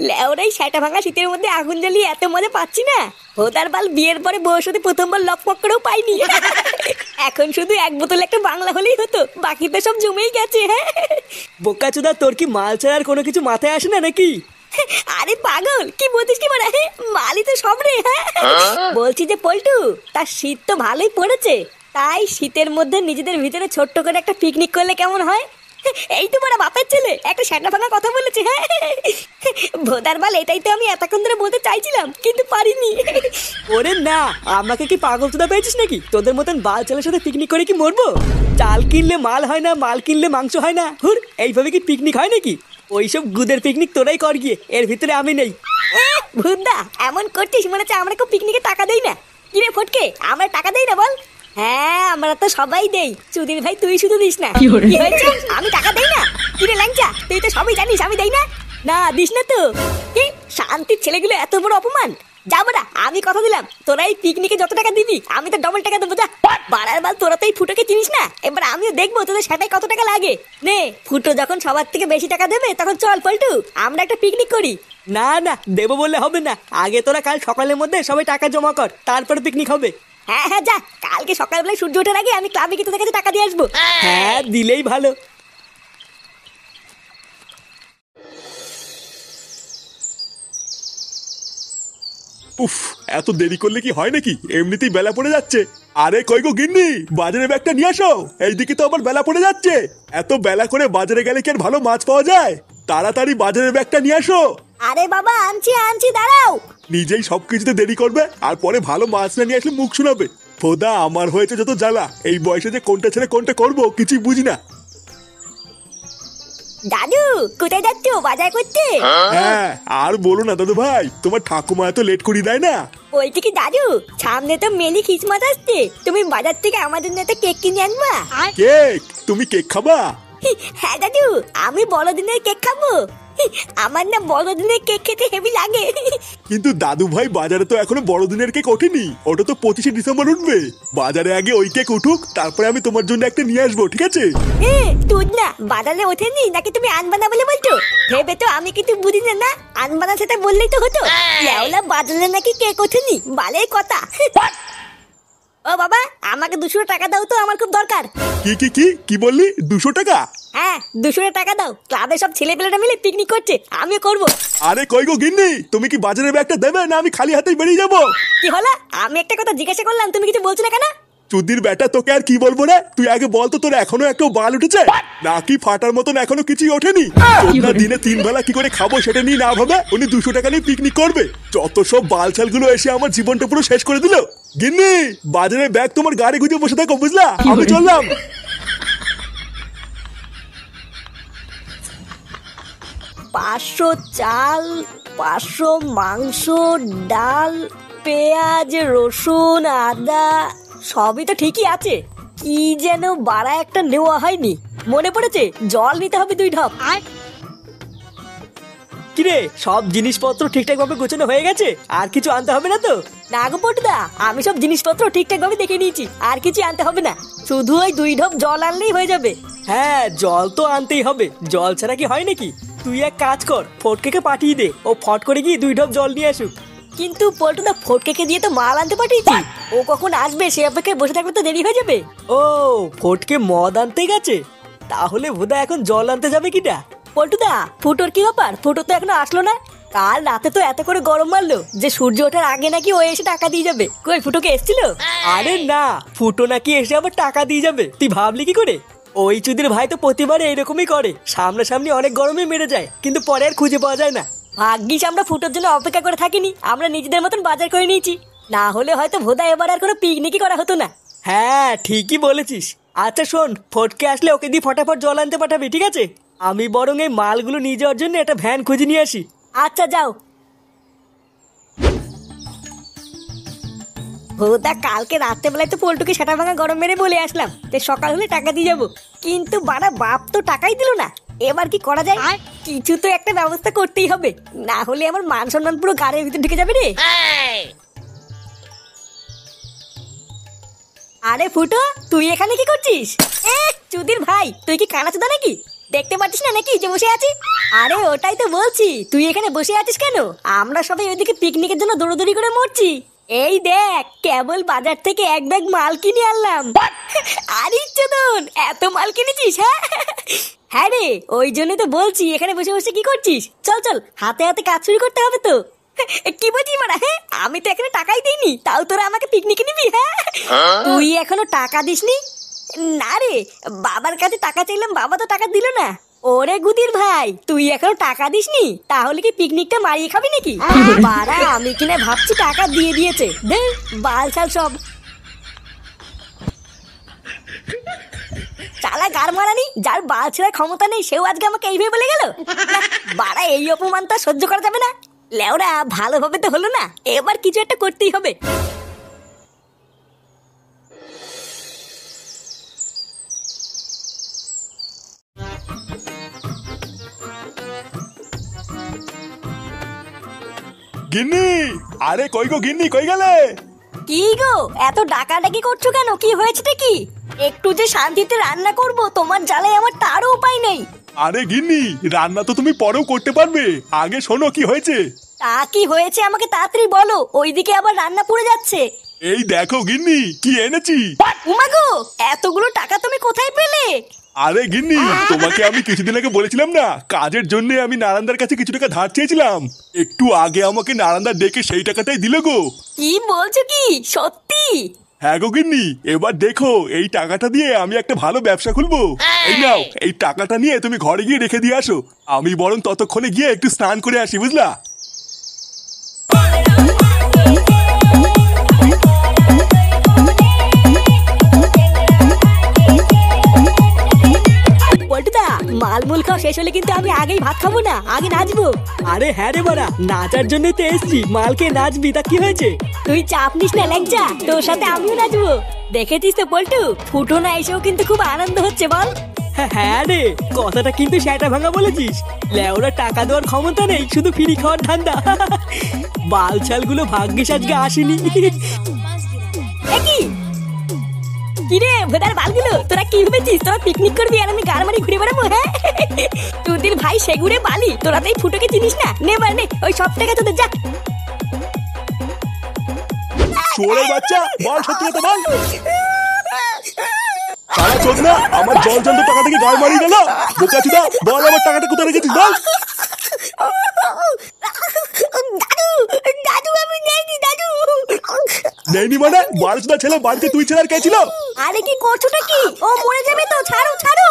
লেওরাই সেটা ভাঙা শীতের মধ্যে আগুন জ্বালিয়ে এত মজা পাচ্ছি না, ভোদার বাল বিয়ের পরে বউর সাথে প্রথমবার লকপক করেও পাইনি। এখন শুধু এক বোতল একটা বাংলা হলেই হতো, বাকি তো সব জমেই গেছে। হ্যাঁ বোকাচোদা, তোর কি মাল ছাড়া আর কোনো কিছু মাথায় আসে না নাকি? আরে পাগল, কি বলছিস কি বড়া? মালই তো সব রে। হ্যাঁ বলছি যে পল্টু, তার শীত তো ভালোই পড়েছে, তাই শীতের মধ্যে নিজেদের ভিতরে ছোট্ট করে একটা পিকনিক করলে কেমন হয়? এই তো বড় বাপের ছেলে একটা শ্যাটা ভাঙা কথা বলেছে। হ্যাঁ ভোদার বাল, এটাই তো আমি এতক্ষণ ধরে বলতে চাইছিলাম কিন্তু পারিনি। ওরে না, আমাকে কি পাগল চোদা পেয়েছিস নাকি? তোদের মতন বাল ছেলের সাথে পিকনিক করে কি মরবো? চাল কিনলে মাল হয় না, মাল কিনলে মাংস হয় না। হুর, এইভাবে কি পিকনিক হয় নাকি? ওইসব গুদের পিকনিক তোরাই কর গিয়ে, এর ভিতরে আমি নেই। ভুদা এমন করছিস মনে হচ্ছে আমরা কেউ পিকনিকে টাকা দেই না। কিরে ফটকে, আমরা টাকা দেই না বল? হ্যাঁ আমরা তো সবাই দেই, চুদির ভাই তুই শুধু দিস না। কি হয়েছে, আমি টাকা দেই না? কিরে ল্যাংচা, তুই তো সবই জানিস আমি দেই না। না দিস না তো? কি শান্তির ছেলেগুলো এত বড় অপমান! যাবো না, আমি কথা দিলাম তোরা এই পিকনিকে যত টাকা দিবি আমি তো ডবল টাকা দেবো। যা বাড়ার বাল, তোরা তো এই ফুটোকে চিনিস না, এবার আমিও দেখবো তোদের সেটাই কত টাকা লাগে। নে ফুটো যখন সবার থেকে বেশি টাকা দেবে তখন চল পল্টু, আমরা একটা পিকনিক করি। না না, দেবো বললে হবে না। আগে তোরা কাল সকালের মধ্যে সবাই টাকা জমা কর, তারপর পিকনিক হবে। হ্যাঁ হ্যাঁ যা, কালকে সকালবেলায় সূর্য ওঠার আগে আমি ক্লাবে গিয়ে তোদের কাছে টাকা দিয়ে আসবো। হ্যাঁ দিলেই ভালো। উফ, এত দেরি করলে কি হয় নাকি? এমনিতেই বেলা পড়ে যাচ্ছে। আরে কই গো গিন্নি, বাজারে ব্যাগটা নিয়ে আসো। এইদিকে তো আবার বেলা পড়ে যাচ্ছে। এত বেলা করে বাজারে গেলে কি আর ভালো মাছ পাওয়া যায়? তাড়াতাড়ি বাজারের ব্যাগটা নিয়ে আসো। আরে বাবা আনছি আনছি, দাঁড়াও। নিজেই সবকিছুতে দেরি করবে আর পরে ভালো মাছ না নিয়ে আসলে মুখ শোনাবে। ফোদা, আমার হয়েছে যত জ্বালা। এই বয়সে যে কোনটা ছেড়ে কোনটা করবো কিছুই বুঝি না। দাদু কোথায় যাচ্ছ, বাজার করতে? হ্যাঁ আর বলো না দাদু ভাই, তোমার ঠাকুমা এত লেট করি দেয় না। বলছি কি দাদু, সামনে তো মেলি খ্রিসমাস আসছে, তুমি বাজার থেকে আমাদের জন্য একটা কেক কিনে আনবা। কেক? তুমি কেক খাবা? হ্যাঁ দাদু, আমি বড়দিনের কেক খাবো। আমার না বড়দিনের কেক খেতে হেভি লাগে। কিন্তু দাদু ভাই, বাজারে তো এখনো বড়দিনের কেক ওঠেনি, ওটা তো 25শে ডিসেম্বর উঠবে। বাজারে আগে ওই কেক উঠুক, তারপরে আমি তোমার জন্য একটা নিয়ে আসবো, ঠিক আছে? তুই না বাজারে ওঠেনি নাকি তুমি আনবা না বলে বলছো? ভেবে তো আমি কিন্তু বুঝি না, না আনবা না সেটা বললেই তো হতো। লেওলা বাজারে নাকি কেক ওঠেনি, বালের কথা। ও বাবা, আমাকে 200 টাকা দাও তো, আমার খুব দরকার। কি কি কি কি বললি? 200 টাকা? হ্যাঁ 200 টাকা দাও, ক্লাবে সব ছেলেপেলেরা মিলে পিকনিক করছে, আমিও করবো। আরে কই গো গিন্নি, তুমি কি বাজারের ব্যাগটা দেবে না আমি খালি হাতেই বেরিয়ে যাবো? কি হলো? আমি একটা কথা জিজ্ঞাসা করলাম, তুমি কিছু বলছো না কেন? চুদির বেটা, তোকে আর কি বলবো রে? তুই আগে বল তো, তোর এখনো একটা বাল উঠেছে নাকি ফাটার মতন এখনো কিছুই ওঠেনি? দিনে 3 বেলা কি করে খাবো সেটা নিয়ে না ভাবে উনি 200 টাকা নিয়ে পিকনিক করবে। যত সব বালছাল গুলো এসে আমার জীবনটা পুরো শেষ করে দিল। গিন্নি, বাজারের ব্যাগ তোমার গাড়ি গুঁজে বসে থাকো, বুঝলা? আমি চললাম। 500 চাল, 500 মাংস, ডাল, পেঁয়াজ, রসুন, আদা সবই তো ঠিকই আছে, কি যেন বাড়া একটা নেওয়া হয়নি। মনে পড়েছে, জল নিতে হবে 2 ঢপ। কিরে, সব জিনিসপত্র ঠিকঠাক ভাবে গোছানো হয়ে গেছে? আর কিছু আনতে হবে না তো? না গো পটুদা, আমি সব জিনিসপত্র ঠিকঠাক ভাবে দেখে নিয়েছি, আর কিছু আনতে হবে না, শুধু ওই 2 ঢপ জল আনলেই হয়ে যাবে। হ্যাঁ জল তো আনতেই হবে, জল ছাড়া কি হয় নাকি? তুই এক কাজ কর, ফটকে পাঠিয়ে দে, ও ফট করে গিয়ে 2 ঢপ জল নিয়ে আসুক। কিন্তু পল্টুদা ফটকে দিয়ে তো মাল আনতে পাঠিয়েছি, ও কখন আসবে সে অপেক্ষায় বসে থাকলে তো দেরি হয়ে যাবে। ও, ফটকে মদ আনতে গেছে? তাহলে বোধহয় এখন জল আনতে যাবে কিটা? পল্টুদা, ফুটোর কি ব্যাপার? ফুটো তো এখনো আসলো না। কাল রাতে তো এত করে গরম মারলো যে সূর্য ওঠার আগে নাকি ও এসে টাকা দিয়ে যাবে। কই ফুটোকে এসেছিল? আরে না, ফুটো নাকি এসে আবার টাকা দিয়ে যাবে, তুই ভাবলি কি করে? ওই চুদির ভাই তো প্রতিবার এইরকমই করে, সামনাসামনি অনেক গরমে মেরে যায়, কিন্তু পরে আর খুঁজে পাওয়া যায় না। ভাগ্যিস আমরা ফুটোর জন্য অপেক্ষা করে থাকিনি, আমরা নিজেদের মতন বাজার করে নিয়েছি, না হলে হয়তো ভোদা এবার আর কোনো পিকনিকই করা হতো না। হ্যাঁ ঠিকই বলেছিস। আচ্ছা শোন, ফটকে আসলে ওকে দিয়ে ফটাফট জল আনতে পাঠাবি, ঠিক আছে? আমি বরং এই মালগুলো নিয়ে যাওয়ার জন্য একটা ভ্যান খুঁজে নিয়ে আসি। আচ্ছা যাও। ভোদা কালকে রাত্রেবেলায় তো পল্টুকে সেটা ভাঙা গরম মেরে বলে আসলাম যে সকাল হলে টাকা দিয়ে যাবো, কিন্তু বাড়া বাপ তো টাকাই দিল না। এবার কি করা যায়? কিছু তো একটা ব্যবস্থা করতেই হবে, না হলে আমার মান সম্মান পুরো গাড়ির ভিতর ঢুকে যাবে রে। আরে ফুটো, তুই এখানে কি করছিস? চুদির ভাই, তুই কি কানাচোদা নাকি? দেখতে পাচ্ছিস না নাকি যে বসে আছি? আরে ওটাই তো বলছি, তুই এখানে বসে আছিস কেন? আমরা সবাই ওইদিকে পিকনিকের জন্য দৌড়দৌড়ি করে মরছি। এই দেখ, কেবল বাজার থেকে এক ব্যাগ মাল কিনে আনলাম। আরে চোদন, এত মাল কিনেছিস? হ্যাঁ হ্যাঁ রে, ওই জন্য তো বলছি এখানে বসে বসে কি করছিস। চল চল, হাতে হাতে কাজ শুরু করতে হবে তো। কি বলছিস মারা? হ্যাঁ, আমি তো এখানে টাকাই দিইনি, তাও তোরা আমাকে পিকনিকে নিবি? হ্যাঁ, তুই এখনো টাকা দিসনি? না রে, বাবার কাছে টাকা চাইলাম, বাবা তো টাকা দিল না। ওরে গুদির ভাই, তুই এখনো টাকা দিসনি? তাহলে কি পিকনিকটা মারিয়ে খাবি নাকি? বাড়া, আমি কিনা ভাবছি টাকা দিয়ে দিয়েছে। দে বাল ছাল সব চালা গার মারানি, যার বাল ছেড়ার ক্ষমতা নেই সেও আজকে আমাকে এইভাবে বলে গেল। বাড়া, এই অপমান তো সহ্য করা যাবে না। লেওরা, ভালোভাবে তো হলো না, এবার কিছু একটা করতেই হবে। গিন্নি, আরে কই গো গিন্নি, কই গেলে? কি গো, এত ডাকাডাকি করছো কেন? কি হয়েছে কি? একটু যে শান্তিতে রান্না করব, তোমার জ্বালায় আমার তারও উপায় নেই। আরে গিন্নি, রান্না তো তুমি পরেও করতে পারবে, আগে শোনো কি হয়েছে। তা কি হয়েছে আমাকে তাড়াতাড়ি বলো, ওইদিকে আবার রান্না পুড়ে যাচ্ছে। এই দেখো গিন্নি, কি এনেছি। উমাগো, এতগুলো টাকা তুমি কোথায় পেলে? আরে গিন্নি, তোমাকে আমি কিছুদিন আগে বলেছিলাম না, কাজের জন্য আমি নারায়ণদার কাছে কিছু টাকা ধার চেয়েছিলাম। একটু আগে আমাকে নারায়ণদা ডেকে সেই টাকাটাই দিল গো। কি বলছো কি, সত্যি? হ্যাঁ গো গিন্নি, এবার দেখো এই টাকাটা দিয়ে আমি একটা ভালো ব্যবসা খুলবো। এই নাও, এই টাকাটা নিয়ে তুমি ঘরে গিয়ে রেখে দিয়ে আসো, আমি বরং ততক্ষণে গিয়ে একটু স্নান করে আসি, বুঝলা? পল্টুদা, মালমূল খাওয়া শেষ হলে কিন্তু আমি আগেই ভাত খাবো না, আগে নাচবো। আরে হ্যাঁ রে বাড়া, নাচার জন্যই তো এসছি, মালকে নাচবি, তা কি হয়েছে? তুই চাপ নিস না ল্যাংচা, তোর সাথে আমিও নাচবো। দেখেছিস তো পল্টু, ফুটো না এসেও কিন্তু খুব আনন্দ হচ্ছে, বল? হ্যাঁ রে, কথাটা কিন্তু সেটা ভাঙা বলেছিস। লেওরা টাকা দেওয়ার ক্ষমতা নেই, শুধু ফ্রি খাওয়ার ধান্দা। বাল ছালগুলো ভাগ্যিস আজকে আসেনি। কি কিরে ভেদার বালগুলো, তোরা কি ভেবেছিস তোরা পিকনিক করবি আর আমি গার মারি ঘুরে বেড়াবো? হ্যাঁ, তোদের ভাই সেগুড়ে বালি, তোরা তো এই ফুটোকে চিনিস না। নে বার নে, ওই সব টাকা তোদের যা। চোরের বাচ্চা, বল সত্যি কথা বল। সারা চোদ না, আমার জল জল টাকা থেকে গাল মারি গেল। বোকাচুদা, বল আমার টাকাটা কোথায় রেখেছিস বল। দাদু, দাদু আমি নেইনি দাদু। নেইনি মানে? বারোচুদা ছেলে বাড়িতে তুই ছেলে আর কে ছিল? আরে কি করছো নাকি? ও মরে যাবে তো, ছাড়ো ছাড়ো।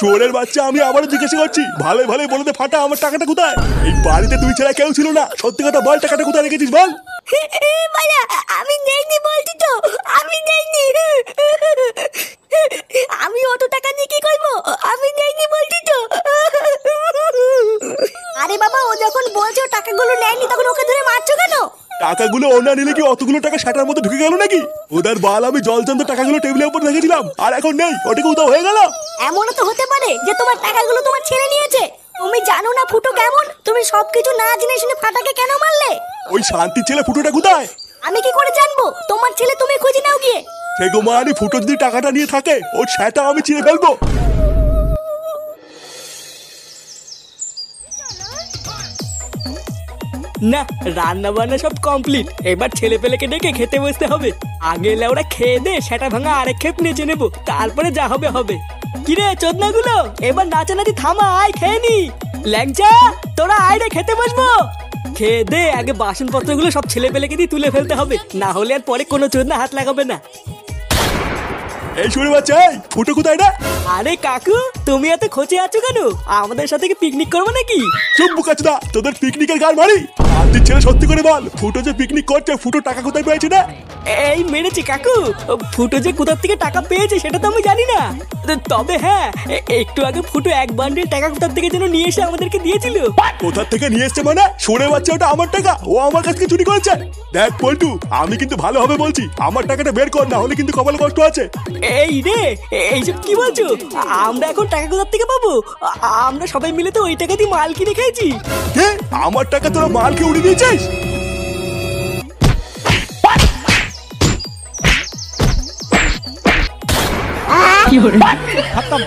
চোরের বাচ্চা, আমি আবারও জিজ্ঞাসা করছি, ভালো ভালো বলে দে ফাটা, আমার টাকাটা কোথায়? এই বাড়িতে তুই ছাড়া কেউ ছিল না, সত্যি কথা বল, টাকাটা কোথায় রেখেছিস বল। মায়া, আমি নেইনি বলছি তো, আমি নেইনি। আমি অত টাকা নিয়ে কি করবো? আমি নেইনি বলছি তো। আরে বাবা, ও যখন বলছো টাকাগুলো নেয়নি, তখন ওকে ধরে মারছো কেন? টাকাগুলো ও না নিলে কি অতগুলো টাকা শাটার মধ্যে ঢুকে গেল নাকি? ওদের বাল, আমি জলচন্দ টাকাগুলো টেবিলের উপর রেখেছিলাম, আর এখন নেই, ওটাকে উধাও হয়ে গেল। এমনও তো হতে পারে যে তোমার টাকাগুলো তোমার ছেলে নিয়েছে। তুমি জানো না ফুটো কেমন? তুমি সবকিছু না জেনে শুনে ফাটাকে কেন মারলে? ওই শান্তির ছেলে ফুটোটা কোথায়? আমি কি করে জানবো? তোমার ছেলে তুমি খুঁজে নাও গিয়ে। সে গো মানি, ফুটো যদি টাকাটা নিয়ে থাকে, ওর সেটা আমি চিনে ফেলবো। না, রান্না বান্না সব কমপ্লিট, এবার ছেলে পেলেকে ডেকে খেতে বসতে হবে। আগে লেওরা খেয়ে দে, সেটা ভাঙা আরেক খেপ নেচে নেবো, তারপরে যা হবে হবে। কিরে চোদনাগুলো, এবার নাচানাচি থামা, আয় খেয়ে নি। ল্যাংচা, তোরা আয় রে, খেতে বসবো। খেয়ে দে, আগে বাসনপত্রগুলো সব ছেলে পেলেকে দিয়ে তুলে ফেলতে হবে, না হলে আর পরে কোনো চোদনা হাত লাগাবে না। এই শুনে বাচ্চা, ফুটো কোথায় না? আরে কাকু, তুমি এত খোঁজে আছো কেন? আমাদের সাথে কি পিকনিক করবো নাকি? চুপ বুকাচুদা, তোদের পিকনিকের গাল মারি। শান্তির ছেলে সত্যি করে বল, ফুটো যে পিকনিক করছে, ফুটো টাকা কোথায় পেয়েছে না? এই মেরেছি কাকু, ফুটো যে কোথা থেকে টাকা পেয়েছে সেটা তো আমি জানি না, তবে হ্যাঁ, একটু আগে ফুটো এক বান্ডিল টাকা কোথা থেকে যেন নিয়ে এসে আমাদেরকে দিয়েছিল। কোথা থেকে নিয়ে এসছে মানে? শুনে বাচ্চা, ওটা আমার টাকা, ও আমার কাছ থেকে চুরি করেছে। দেখ পল্টু, আমি কিন্তু ভালোভাবে বলছি, আমার টাকাটা বের কর, না হলে কিন্তু কপালে কষ্ট আছে। এই রে, এইসব কি বলছো? আমরা এখন টাকা কোথা থেকে পাবো? আমরা সবাই মিলে তো ওই টাকা দিয়ে মাল কিনে খেয়েছি। হ্যাঁ, আমার টাকা তোরা মালকে উড়িয়ে দিয়েছিস? खत्म